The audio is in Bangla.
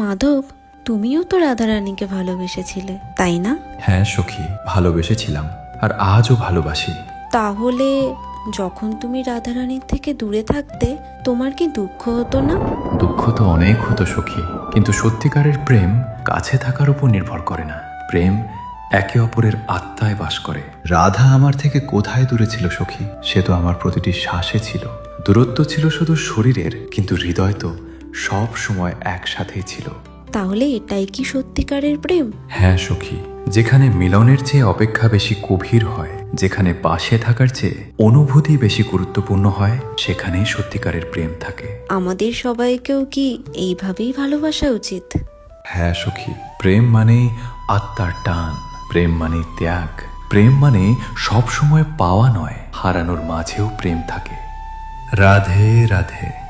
মাধব, তুমিও তো রাধারানীকে ভালোবেসেছিলে, তাই না? হ্যাঁ সখী, ভালোবেসেছিলাম, আর আজও ভালোবাসি। তাহলে যখন তুমি রাধারানীর থেকে দূরে থাকতে, তোমার কি দুঃখ হতো না? দুঃখ তো অনেক হতো সখী, কিন্তু সত্যিকারের প্রেম কাছে থাকার উপর নির্ভর করে না। প্রেম একে অপরের আত্মায় বাস করে। রাধা আমার থেকে কোথায় দূরে ছিল সখী? সে তো আমার প্রতিটি শ্বাসে ছিল। দূরত্ব ছিল শুধু শরীরের, কিন্তু হৃদয় তো সব সময় একসাথেই ছিল। তাহলে এটাই কি সত্যিকারের প্রেম? হ্যাঁ সখী, যেখানে মিলনের চেয়ে অপেক্ষা বেশি গভীর হয়, যেখানে পাশে থাকার চেয়ে অনুভূতি বেশি গুরুত্বপূর্ণ হয়, সেখানেই সত্যিকারের প্রেম থাকে। আমাদের সবাইকেও কি এইভাবেই ভালোবাসা উচিত? হ্যাঁ সখী, প্রেম মানে আত্মার টান, প্রেম মানে ত্যাগ, প্রেম মানে সব সময় পাওয়া নয়, হারানোর মাঝেও প্রেম থাকে। রাধে রাধে।